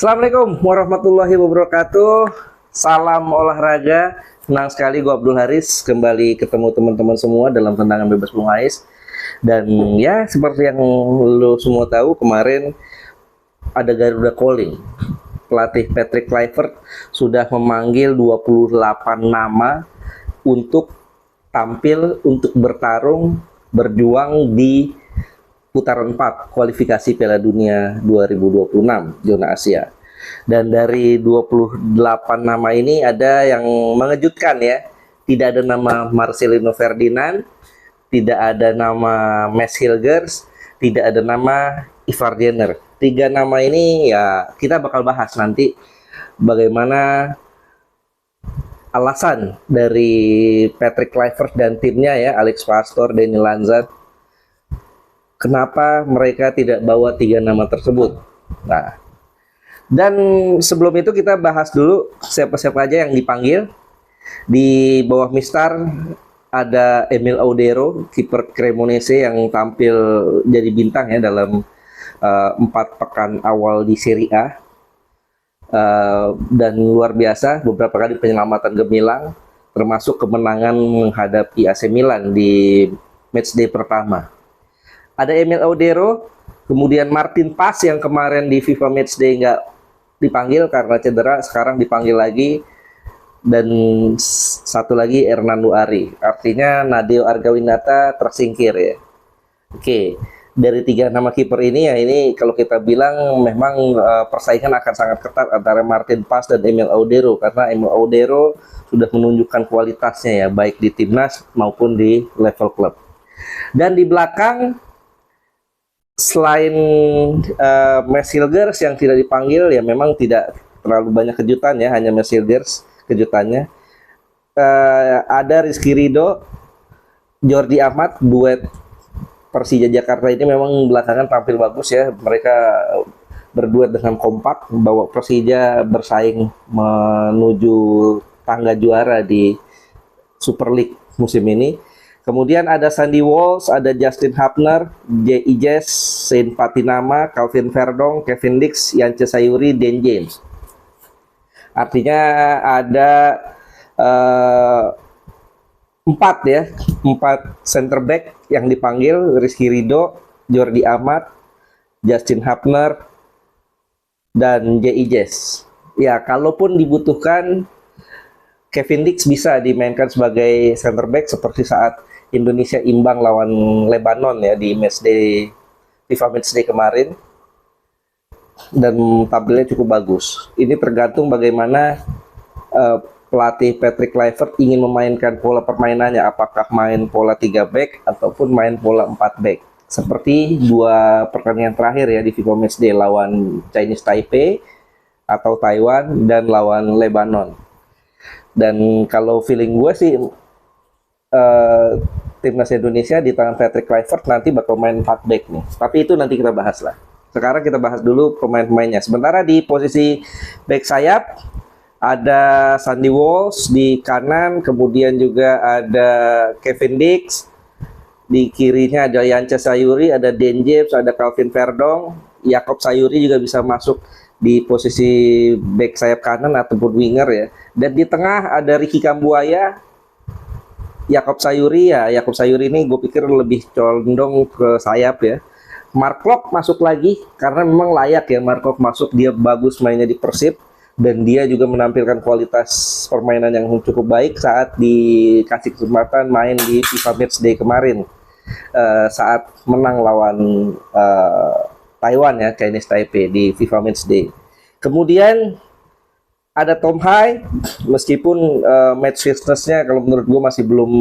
Assalamualaikum warahmatullahi wabarakatuh. Salam olahraga. Senang sekali gue Abdul Haris kembali ketemu teman-teman semua dalam tendangan bebas Bung Ais. Dan ya seperti yang lo semua tahu, kemarin ada Garuda Calling. Pelatih Patrick Kluivert sudah memanggil 28 nama untuk tampil, untuk bertarung, berjuang di putaran 4 kualifikasi Piala Dunia 2026 zona Asia. Dan dari 28 nama ini ada yang mengejutkan ya. Tidak ada nama Marcelino Ferdinand, tidak ada nama Mads Hilgers, tidak ada nama Ivar Jenner. 3 nama ini ya kita bakal bahas nanti bagaimana alasan dari Patrick Kluivert dan timnya ya, Alex Pastoor, Dani Lanzat, kenapa mereka tidak bawa 3 nama tersebut. Nah, dan sebelum itu kita bahas dulu siapa-siapa aja yang dipanggil. Di bawah Mistar ada Emil Audero, kiper Cremonese yang tampil jadi bintang ya dalam 4 pekan awal di Serie A. Dan luar biasa, beberapa kali penyelamatan gemilang, termasuk kemenangan menghadapi AC Milan di matchday pertama. Ada Emil Audero, kemudian Martin Paz yang kemarin di FIFA Matchday nggak dipanggil karena cedera, sekarang dipanggil lagi, dan satu lagi Hernando Ari. Artinya Nadeo Argawinata tersingkir ya. Oke, dari 3 nama kiper ini ya, ini kalau kita bilang memang persaingan akan sangat ketat antara Martin Paz dan Emil Audero, karena Emil Audero sudah menunjukkan kualitasnya ya, baik di timnas maupun di level klub. Dan di belakang, selain Mads Hilgers yang tidak dipanggil, ya memang tidak terlalu banyak kejutan ya, hanya Mads Hilgers kejutannya. Ada Rizky Ridho, Jordi Amat, duet Persija Jakarta ini memang belakangan tampil bagus ya. Mereka berduet dengan kompak, bawa Persija bersaing menuju tangga juara di Super League musim ini. Kemudian ada Sandy Walsh, ada Justin Hapner, J. Ijes, Saint Patinama, Calvin Verdong, Kevin Dix, Yance Sayuri, Dan James. Artinya ada 4 center back yang dipanggil: Rizky Ridho, Jordi Amat, Justin Hapner, dan J. Ijes. Ya, kalaupun dibutuhkan, Kevin Dix bisa dimainkan sebagai center back seperti saat Indonesia imbang lawan Lebanon ya di matchday FIFA Matchday kemarin, dan tampilnya cukup bagus. Ini tergantung bagaimana pelatih Patrick Kluivert ingin memainkan pola permainannya, apakah main pola 3 back ataupun main pola 4 back. Seperti 2 pertandingan terakhir ya di FIFA Matchday, lawan Chinese Taipei atau Taiwan dan lawan Lebanon. Dan kalau feeling gue sih timnas Indonesia di tangan Patrick Kluivert nanti bakal main 4 back nih. Tapi itu nanti kita bahas lah. Sekarang kita bahas dulu pemain-pemainnya. Sementara di posisi back sayap ada Sandy Walsh di kanan, kemudian juga ada Kevin Dix. Di kirinya ada Yance Sayuri, ada Dan James, ada Calvin Verdong. Jakob Sayuri juga bisa masuk di posisi back sayap kanan ataupun winger ya. Dan di tengah ada Ricky Kambuaya, Jakob Sayuri ya. Jakob Sayuri ini gue pikir lebih condong ke sayap ya. Mark Klok masuk lagi karena memang layak ya Mark Klok masuk, dia bagus mainnya di Persib dan dia juga menampilkan kualitas permainan yang cukup baik saat dikasih kesempatan main di FIFA Matchday kemarin, saat menang lawan Taiwan ya, Chinese Taipei di FIFA Matchday. Kemudian ada Tom Hai, meskipun match fitness-nya kalau menurut gue masih belum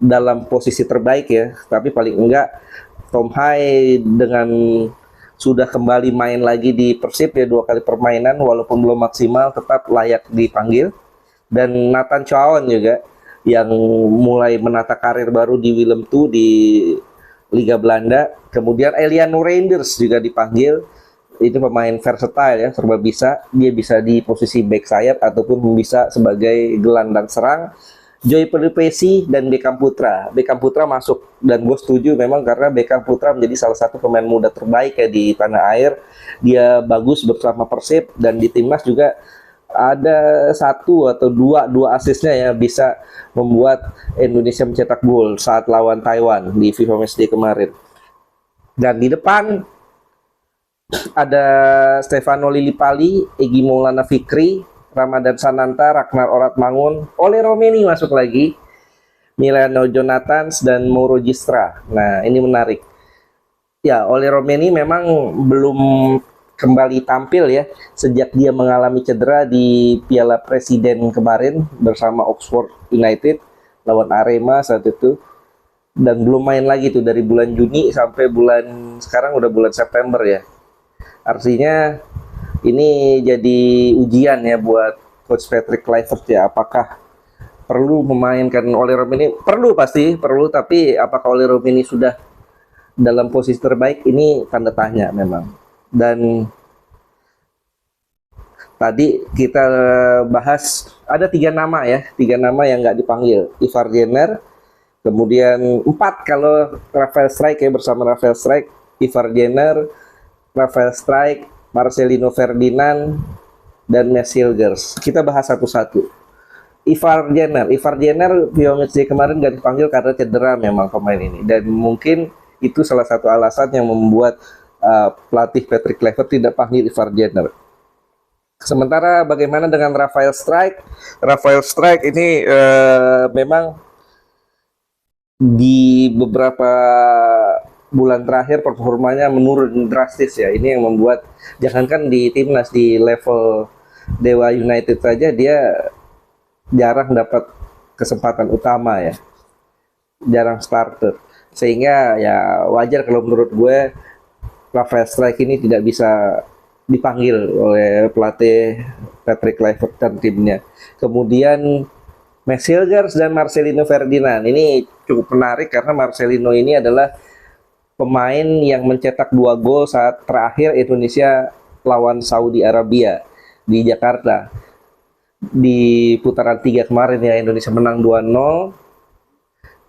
dalam posisi terbaik ya, tapi paling enggak Tom Hai dengan sudah kembali main lagi di Persib ya, 2 kali permainan walaupun belum maksimal tetap layak dipanggil. Dan Nathan Chown juga yang mulai menata karir baru di Willem II di Liga Belanda. Kemudian Eliano Reinders juga dipanggil. Itu pemain versatile ya, serba bisa. Dia bisa di posisi back sayap ataupun bisa sebagai gelandang serang. Joy Peripesi dan Beckham Putra. Beckham Putra masuk dan gue setuju memang karena Beckham Putra menjadi salah satu pemain muda terbaik ya di tanah air. Dia bagus bersama Persib dan di timnas juga ada satu atau dua asisnya ya bisa membuat Indonesia mencetak gol saat lawan Taiwan di FIFA Matchday kemarin. Dan di depan ada Stefano Lillipali, Egy Maulana Fikri, Ramadan Sananta, Ragnar Oratmangun, Ole Romeni masuk lagi, Milano Jonathans, dan Mauro Gistra. Nah, ini menarik. Ya, Ole Romeni memang belum kembali tampil ya, sejak dia mengalami cedera di Piala Presiden kemarin bersama Oxford United, lawan Arema saat itu. Dan belum main lagi tuh dari bulan Juni sampai bulan, sekarang udah bulan September ya. Artinya ini jadi ujian ya buat Coach Patrick Kluivert ya, apakah perlu memainkan Ole Romeni? Perlu, pasti perlu, tapi apakah Ole Romeni sudah dalam posisi terbaik? Ini tanda tanya memang. Dan tadi kita bahas ada 3 nama ya, 3 nama yang nggak dipanggil. Ivar Jenner, kemudian 4 kalau Rafael Strijk ya, bersama Rafael Strijk, Ivar Jenner, Rafael Strijk, Marcelino Ferdinand, dan Mads Hilgers. Kita bahas satu-satu. Ivar Jenner FIFA Matchday kemarin gak dipanggil karena cedera memang pemain ini. Dan mungkin itu salah satu alasan yang membuat pelatih Patrick Kluivert tidak panggil Ivar Jenner. Sementara bagaimana dengan Rafael Strijk? Rafael Strijk ini memang di beberapa bulan terakhir performanya menurun drastis ya. Ini yang membuat, jangankan di timnas, di level Dewa United saja dia jarang dapat kesempatan utama ya, jarang starter, sehingga ya wajar kalau menurut gue Rafael Strijk ini tidak bisa dipanggil oleh pelatih Patrick Kluivert dan timnya. Kemudian Mads Hilgers dan Marcelino Ferdinand ini cukup menarik karena Marcelino ini adalah pemain yang mencetak 2 gol saat terakhir Indonesia lawan Saudi Arabia di Jakarta. Di putaran 3 kemarin ya, Indonesia menang 2-0.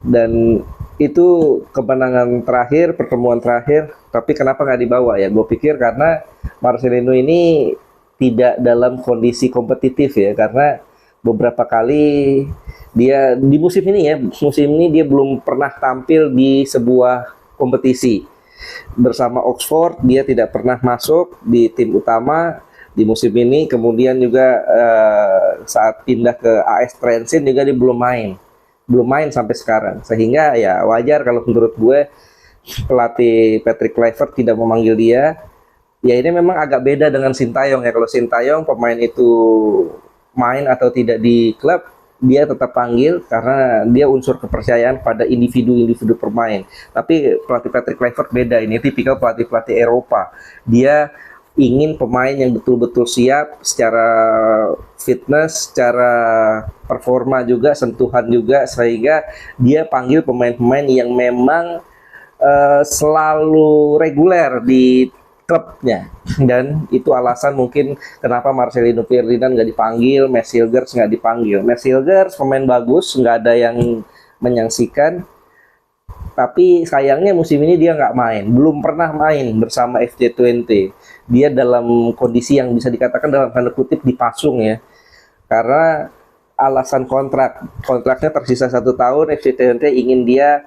Dan itu kemenangan terakhir, pertemuan terakhir. Tapi kenapa nggak dibawa ya? Gue pikir karena Marcelino ini tidak dalam kondisi kompetitif ya. Karena beberapa kali dia di musim ini dia belum pernah tampil di sebuah kompetisi. Bersama Oxford dia tidak pernah masuk di tim utama di musim ini. Kemudian juga saat pindah ke AS Trenčín juga dia belum main sampai sekarang, sehingga ya wajar kalau menurut gue pelatih Patrick Kluivert tidak memanggil dia. Ya ini memang agak beda dengan Sintayong ya. Kalau Sintayong pemain itu main atau tidak di klub, dia tetap panggil karena dia unsur kepercayaan pada individu-individu pemain. Tapi pelatih Patrick Kluivert beda, ini tipikal pelatih-pelatih Eropa. Dia ingin pemain yang betul-betul siap secara fitness, secara performa juga, sentuhan juga, sehingga dia panggil pemain-pemain yang memang selalu reguler di klubnya. Dan itu alasan mungkin kenapa Marcelino Ferdinand nggak dipanggil, Mads Hilgers nggak dipanggil. Mads Hilgers pemain bagus, nggak ada yang menyangsikan, tapi sayangnya musim ini dia nggak main, belum pernah main bersama FC20. Dia dalam kondisi yang bisa dikatakan dalam tanda kutip dipasung ya, karena alasan kontraknya tersisa 1 tahun. FC20 ingin dia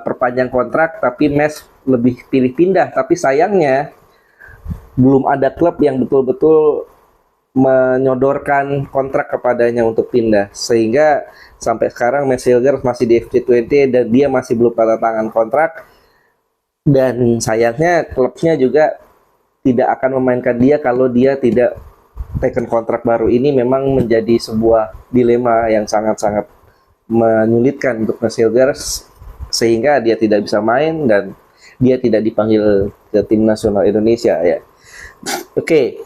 perpanjang kontrak, tapi Mads lebih pilih pindah. Tapi sayangnya belum ada klub yang betul-betul menyodorkan kontrak kepadanya untuk pindah, sehingga sampai sekarang Mads Hilgers masih di FC20 dan dia masih belum tanda tangan kontrak. Dan sayangnya klubnya juga tidak akan memainkan dia kalau dia tidak taken kontrak baru. Ini memang menjadi sebuah dilema yang sangat-sangat menyulitkan untuk Mads Hilgers, sehingga dia tidak bisa main dan dia tidak dipanggil ke tim nasional Indonesia ya. Oke.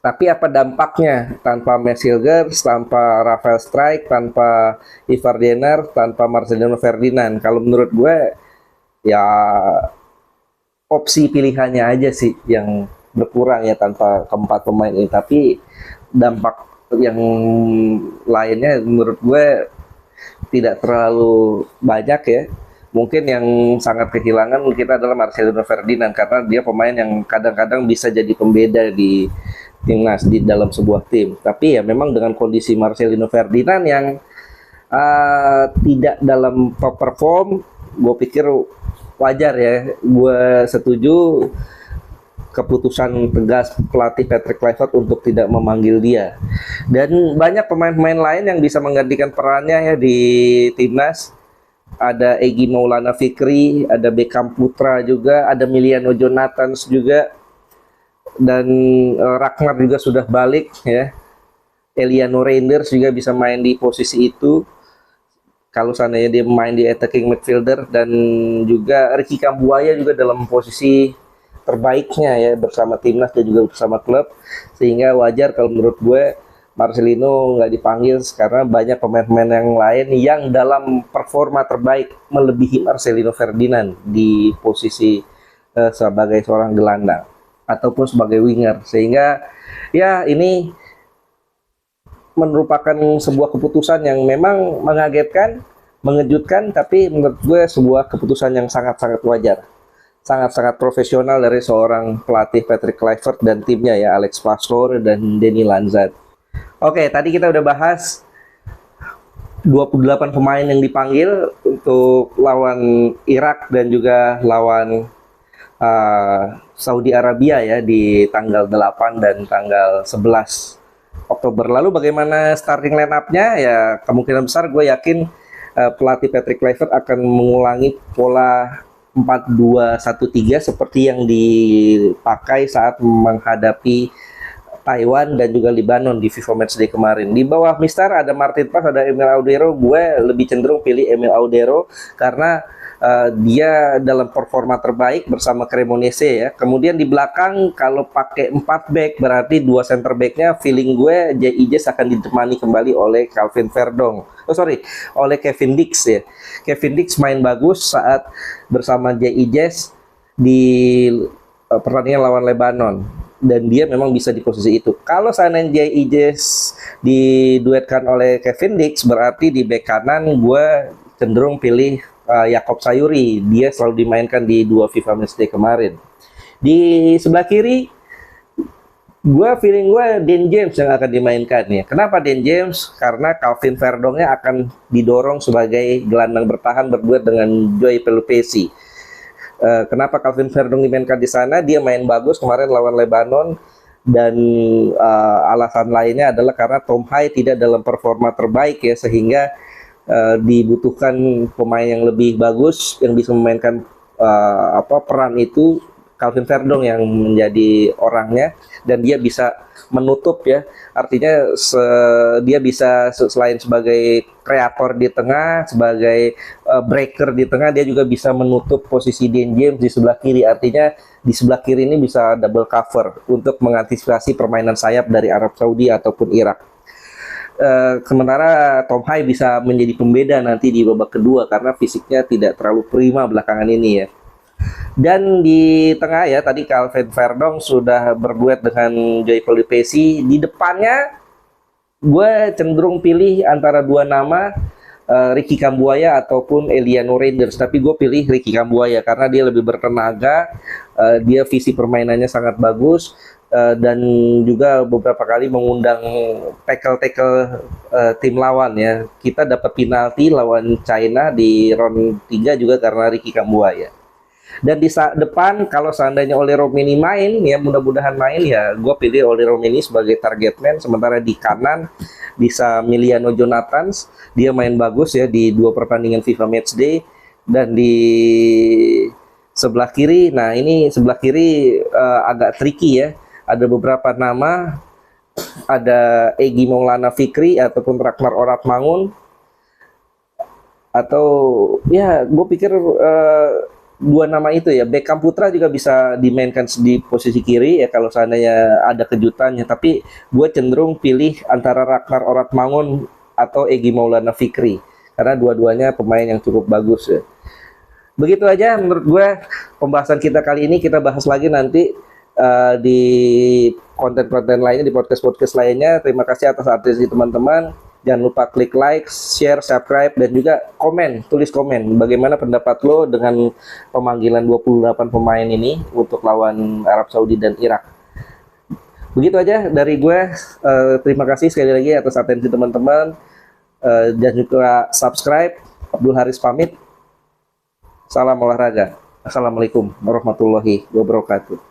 Tapi apa dampaknya tanpa Mads Hilgers, tanpa Rafael Strijk, tanpa Ivar Jenner, tanpa Marcelino Ferdinand? Kalau menurut gue ya opsi pilihannya aja sih yang berkurang ya tanpa keempat pemain ini. Tapi dampak yang lainnya menurut gue tidak terlalu banyak ya. Mungkin yang sangat kehilangan kita adalah Marcelino Ferdinand, karena dia pemain yang kadang-kadang bisa jadi pembeda di timnas, di dalam sebuah tim. Tapi ya memang dengan kondisi Marcelino Ferdinand yang tidak dalam top perform, gue pikir wajar ya. Gue setuju keputusan tegas pelatih Patrick Kluivert untuk tidak memanggil dia. Dan banyak pemain-pemain lain yang bisa menggantikan perannya ya di timnas. Ada Egy Maulana Fikri, ada Beckham Putra juga, ada Miliano Jonathans juga, dan Ragnar juga sudah balik ya. Eliano Reinders juga bisa main di posisi itu kalau seandainya dia main di attacking midfielder, dan juga Ricky Kambuaya juga dalam posisi terbaiknya ya bersama timnas dan juga bersama klub, sehingga wajar kalau menurut gue Marcelino nggak dipanggil karena banyak pemain-pemain yang lain yang dalam performa terbaik melebihi Marcelino Ferdinand di posisi sebagai seorang gelandang ataupun sebagai winger, sehingga ya ini merupakan sebuah keputusan yang memang mengagetkan, mengejutkan, tapi menurut gue sebuah keputusan yang sangat-sangat wajar. Sangat-sangat profesional dari seorang pelatih Patrick Kluivert dan timnya ya, Alex Pastoor dan Denny Lanzat. Oke, tadi kita udah bahas 28 pemain yang dipanggil untuk lawan Irak dan juga lawan Saudi Arabia ya di tanggal 8 dan tanggal 11 Oktober. Lalu bagaimana starting line up-nya? Ya kemungkinan besar gue yakin pelatih Patrick Kluivert akan mengulangi pola 4-2-1-3 seperti yang dipakai saat menghadapi Taiwan dan juga Lebanon di FIFA Matchday kemarin. Di bawah Mister ada Martin Paes, ada Emil Audero. Gue lebih cenderung pilih Emil Audero karena dia dalam performa terbaik bersama Cremonese ya. Kemudian di belakang kalau pakai 4 back berarti 2 center backnya feeling gue J.I.J akan ditemani kembali oleh Calvin Verdong. Oleh Kevin Dix ya. Kevin Dix main bagus saat bersama J.I.J di pertandingan lawan Lebanon, dan dia memang bisa di posisi itu. Kalau seandainya J.I.J diduetkan oleh Kevin Dix berarti di bek kanan gue cenderung pilih Jakob Sayuri. Dia selalu dimainkan di 2 FIFA Matchday kemarin. Di sebelah kiri feeling gue Dan James yang akan dimainkan ya. Kenapa Dan James? Karena Calvin Verdongnya akan didorong sebagai gelandang bertahan berduet dengan Joy Pelupesi. Kenapa Calvin Verdong dimainkan di sana? Dia main bagus kemarin lawan Lebanon, dan alasan lainnya adalah karena Tom Hai tidak dalam performa terbaik ya, sehingga dibutuhkan pemain yang lebih bagus yang bisa memainkan peran itu. Calvin Verdong yang menjadi orangnya, dan dia bisa menutup ya, artinya dia bisa selain sebagai kreator di tengah, sebagai breaker di tengah, dia juga bisa menutup posisi Dan James di sebelah kiri. Artinya di sebelah kiri ini bisa double cover untuk mengantisipasi permainan sayap dari Arab Saudi ataupun Irak. Sementara Tom Hai bisa menjadi pembeda nanti di babak kedua karena fisiknya tidak terlalu prima belakangan ini ya. Dan di tengah ya, tadi Calvin Verdong sudah berduet dengan Joy Pelupesi. Di depannya gue cenderung pilih antara 2 nama, Ricky Kambuaya ataupun Eliano Reinders. Tapi gue pilih Ricky Kambuaya karena dia lebih bertenaga, dia visi permainannya sangat bagus, dan juga beberapa kali mengundang tackle-tackle tim lawan ya. Kita dapat penalti lawan China di round 3 juga karena Ricky Kambuaya. Dan di depan kalau seandainya Oli Romeni main ya, mudah-mudahan main ya, gue pilih Oli Romeni sebagai target man. Sementara di kanan bisa Miliano Jonathans, dia main bagus ya di 2 pertandingan FIFA Matchday. Dan di sebelah kiri, nah ini sebelah kiri agak tricky ya, ada beberapa nama, ada Egy Maulana Fikri ataupun Ragnar Oratmangun, atau ya gue pikir 2 nama itu ya. Beckham Putra juga bisa dimainkan di posisi kiri ya kalau seandainya ada kejutannya, tapi gue cenderung pilih antara Ragnar Oratmangun atau Egy Maulana Fikri karena dua-duanya pemain yang cukup bagus ya. Begitu aja menurut gue pembahasan kita kali ini. Kita bahas lagi nanti di konten-konten lainnya, di podcast-podcast lainnya. Terima kasih atas atensi teman-teman. Jangan lupa klik like, share, subscribe, dan juga komen, tulis komen bagaimana pendapat lo dengan pemanggilan 28 pemain ini untuk lawan Arab Saudi dan Irak. Begitu aja dari gue. Terima kasih sekali lagi atas atensi teman-teman. Dan juga subscribe. Abdul Haris pamit. Salam olahraga. Assalamualaikum warahmatullahi wabarakatuh.